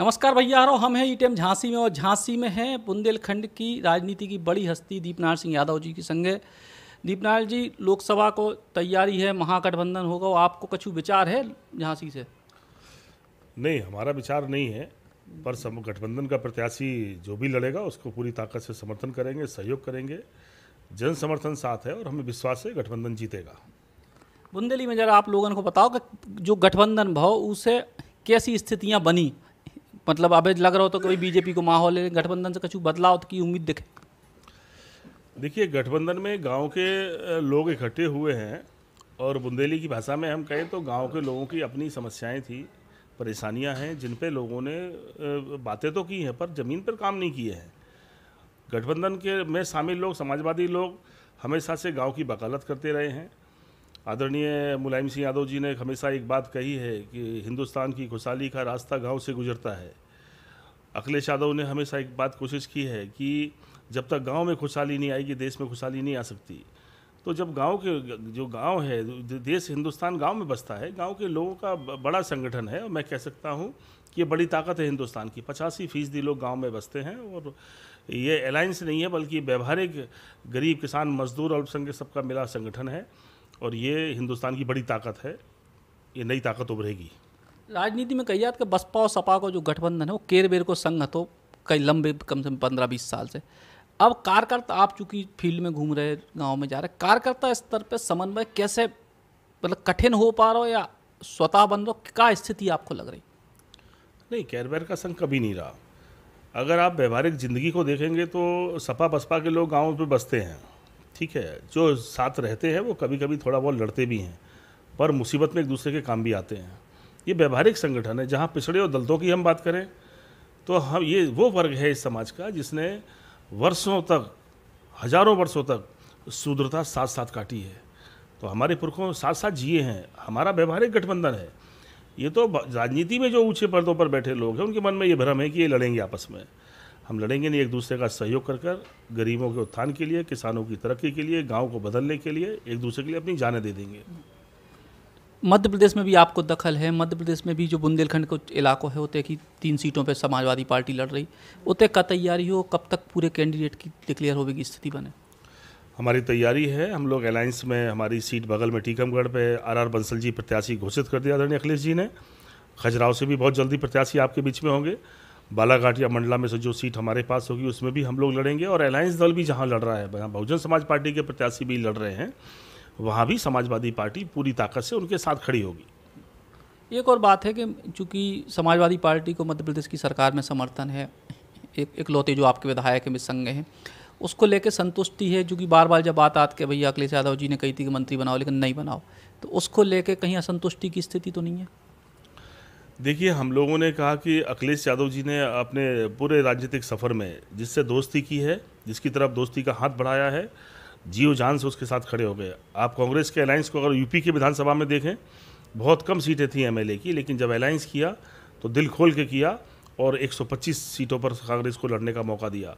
नमस्कार भैया, हम हैं ईटीएम झांसी में और झांसी में है बुंदेलखंड की राजनीति की बड़ी हस्ती दीपनारायण सिंह यादव जी की संगे। दीपनारायण जी, लोकसभा को तैयारी है, महागठबंधन होगा, आपको कुछ विचार है झांसी से? नहीं, हमारा विचार नहीं है, पर गठबंधन का प्रत्याशी जो भी लड़ेगा उसको पूरी ताकत से समर्थन करेंगे, सहयोग करेंगे। जन समर्थन साथ है और हमें विश्वास है गठबंधन जीतेगा। बुंदेली में जरा आप लोगों को बताओ कि जो गठबंधन भाव उसे कैसी स्थितियां बनी, मतलब अब लग रहा हो तो कोई बीजेपी को माहौल है, गठबंधन से कुछ बदलाव की उम्मीद दिखे? देखिए, गठबंधन में गांव के लोग इकट्ठे हुए हैं और बुंदेली की भाषा में हम कहें तो गांव के लोगों की अपनी समस्याएं थी, परेशानियां हैं, जिन पे लोगों ने बातें तो की हैं पर ज़मीन पर काम नहीं किए हैं। गठबंधन के में शामिल लोग, समाजवादी लोग, हमेशा से गांव की वकालत करते रहे हैं। आदरणीय मुलायम सिंह यादव जी ने हमेशा एक बात कही है कि हिंदुस्तान की खुशहाली का रास्ता गांव से गुजरता है। अखिलेश यादव ने हमेशा एक बात कोशिश की है कि जब तक गांव में खुशहाली नहीं आएगी, देश में खुशहाली नहीं आ सकती। तो जब गांव के जो गांव है, देश हिंदुस्तान गांव में बसता है, गांव के लोगों का बड़ा संगठन है और मैं कह सकता हूं कि ये बड़ी ताकत है हिंदुस्तान की। 85% लोग गांव में बसते हैं और ये अलायंस नहीं है बल्कि व्यवहारिक गरीब, किसान, मजदूर, अल्पसंख्यक सबका मिला संगठन है और ये हिंदुस्तान की बड़ी ताकत है। ये नई ताकत उभरेगी। राजनीति में कही जाता है कि बसपा और सपा को जो गठबंधन है वो केर बेर को संघ तो कई लंबे, कम से कम 15-20 साल से। अब कार्यकर्ता, आप चूंकि फील्ड में घूम रहे, गांव में जा रहे, कार्यकर्ता स्तर पे समन्वय कैसे, मतलब कठिन हो पा रहा हो या स्वतः बन रहा, क्या स्थिति आपको लग रही? नहीं, केरबेर का संघ कभी नहीं रहा। अगर आप व्यवहारिक ज़िंदगी को देखेंगे तो सपा बसपा के लोग गाँव में बसते हैं, ठीक है, जो साथ रहते हैं वो कभी कभी थोड़ा बहुत लड़ते भी हैं, पर मुसीबत में एक दूसरे के काम भी आते हैं। ये व्यवहारिक संगठन है। जहाँ पिछड़े और दलितों की हम बात करें तो हम, ये वो वर्ग है इस समाज का जिसने वर्षों तक, हजारों वर्षों तक शूद्रता साथ साथ काटी है। तो हमारे पुरखों साथ साथ जिए हैं। हमारा व्यवहारिक गठबंधन है। ये तो राजनीति में जो ऊंचे पदों पर बैठे लोग हैं उनके मन में ये भ्रम है कि ये लड़ेंगे आपस में। हम लड़ेंगे नहीं, एक दूसरे का सहयोग कर गरीबों के उत्थान के लिए, किसानों की तरक्की के लिए, गांव को बदलने के लिए एक दूसरे के लिए अपनी जानें दे देंगे। मध्य प्रदेश में भी आपको दखल है। मध्य प्रदेश में भी जो बुंदेलखंड को इलाकों है, उतने की 3 सीटों पे समाजवादी पार्टी लड़ रही, उतने का तैयारी हो, कब तक पूरे कैंडिडेट की डिक्लेयर होने की स्थिति बने? हमारी तैयारी है। हम लोग अलायंस में, हमारी सीट बगल में टीकमगढ़ पे आर बंसल जी प्रत्याशी घोषित कर दिया आदरणीय अखिलेश जी ने। खजुराहो से भी बहुत जल्दी प्रत्याशी आपके बीच में होंगे। बालाघाट या मंडला में से जो सीट हमारे पास होगी उसमें भी हम लोग लड़ेंगे और अलायंस दल भी जहां लड़ रहा है, बहुजन समाज पार्टी के प्रत्याशी भी लड़ रहे हैं, वहां भी समाजवादी पार्टी पूरी ताकत से उनके साथ खड़ी होगी। एक और बात है कि चूंकि समाजवादी पार्टी को मध्य प्रदेश की सरकार में समर्थन है, इकलौते जो आपके विधायक में संग हैं, उसको लेकर संतुष्टि है। चूँकि बार बार जब बात आती है भैया अखिलेश यादव जी ने कही थी कि मंत्री बनाओ लेकिन नहीं बनाओ, तो उसको लेकर कहीं असंतुष्टि की स्थिति तो नहीं है? देखिए, हम लोगों ने कहा कि अखिलेश यादव जी ने अपने पूरे राजनीतिक सफ़र में जिससे दोस्ती की है, जिसकी तरफ दोस्ती का हाथ बढ़ाया है, जीव जान से उसके साथ खड़े हो गए। आप कांग्रेस के अलायंस को अगर यूपी की विधानसभा में देखें, बहुत कम सीटें थी एमएलए की, लेकिन जब अलायंस किया तो दिल खोल के किया और 125 सीटों पर कांग्रेस को लड़ने का मौका दिया।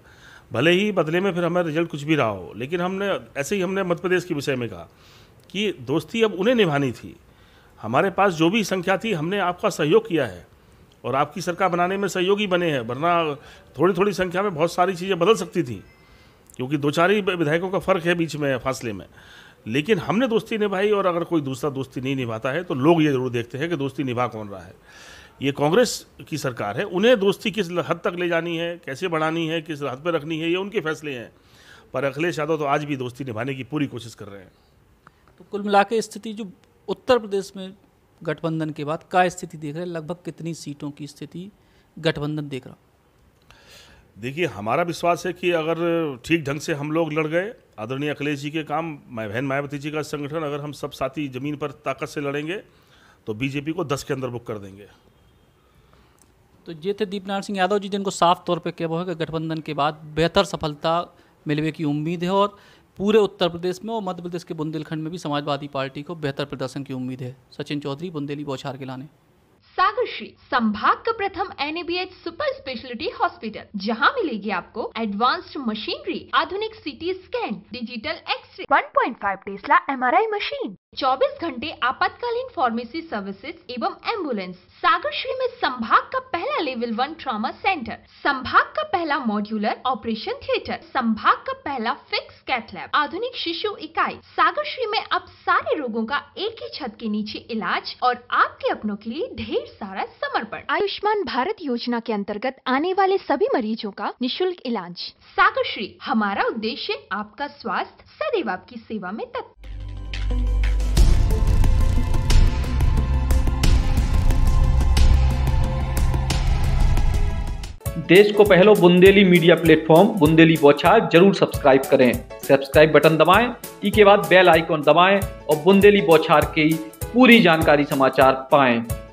भले ही बदले में फिर हमारा रिजल्ट कुछ भी रहा हो, लेकिन हमने ऐसे ही हमने मध्य प्रदेश के विषय में कहा कि दोस्ती अब उन्हें निभानी थी। हमारे पास जो भी संख्या थी, हमने आपका सहयोग किया है और आपकी सरकार बनाने में सहयोगी बने हैं, वरना थोड़ी थोड़ी संख्या में बहुत सारी चीज़ें बदल सकती थी, क्योंकि 2-4 ही विधायकों का फ़र्क है बीच में, फासले में। लेकिन हमने दोस्ती निभाई और अगर कोई दूसरा दोस्ती नहीं निभाता है तो लोग ये जरूर देखते हैं कि दोस्ती निभा कौन रहा है। ये कांग्रेस की सरकार है, उन्हें दोस्ती किस हद तक ले जानी है, कैसे बढ़ानी है, किस हद पर रखनी है, ये उनके फैसले हैं। पर अखिलेश यादव तो आज भी दोस्ती निभाने की पूरी कोशिश कर रहे हैं। तो कुल मिला के स्थिति जो उत्तर प्रदेश में गठबंधन के बाद क्या स्थिति देख रहे हैं? लगभग कितनी सीटों की स्थिति गठबंधन देख रहा? देखिए, हमारा विश्वास है कि अगर ठीक ढंग से हम लोग लड़ गए, आदरणीय अखिलेश जी के काम, बहन मायावती जी का संगठन, अगर हम सब साथी जमीन पर ताकत से लड़ेंगे तो बीजेपी को 10 के अंदर बुक कर देंगे। तो ये थे दीपनारायण सिंह यादव जी, जिनको साफ तौर पे कहा है कि गठबंधन के बाद बेहतर सफलता मिलने की उम्मीद है और पूरे उत्तर प्रदेश में और मध्य प्रदेश के बुंदेलखंड में भी समाजवादी पार्टी को बेहतर प्रदर्शन की उम्मीद है। सचिन चौधरी, बुंदेली, बौछार के लाने। सागर श्री संभाग का प्रथम NABH सुपर स्पेशलिटी हॉस्पिटल, जहां मिलेगी आपको एडवांस्ड मशीनरी, आधुनिक CT scan, digital X ray, 1.5 tesla MRI machine, 24 घंटे आपातकालीन फार्मेसी सर्विसेज एवं एम्बुलेंस। सागरश्री में संभाग का पहला लेवल 1 ट्रॉमा सेंटर, संभाग का पहला मॉड्यूलर ऑपरेशन थिएटर, संभाग का पहला फिक्स कैथ लैब, आधुनिक शिशु इकाई। सागरश्री में अब सारे रोगों का एक ही छत के नीचे इलाज और आपके अपनों के लिए ढेर सारा समर्पण। आयुष्मान भारत योजना के अंतर्गत आने वाले सभी मरीजों का निशुल्क इलाज। सागरश्री, हमारा उद्देश्य आपका स्वास्थ्य सदैव आपकी सेवा में तत्पर। देश को पहलो बुंदेली मीडिया प्लेटफॉर्म बुंदेली बौछार जरूर सब्सक्राइब करें। सब्सक्राइब बटन दबाएं, के बाद बेल आइकॉन दबाएं और बुंदेली बौछार की पूरी जानकारी समाचार पाएं।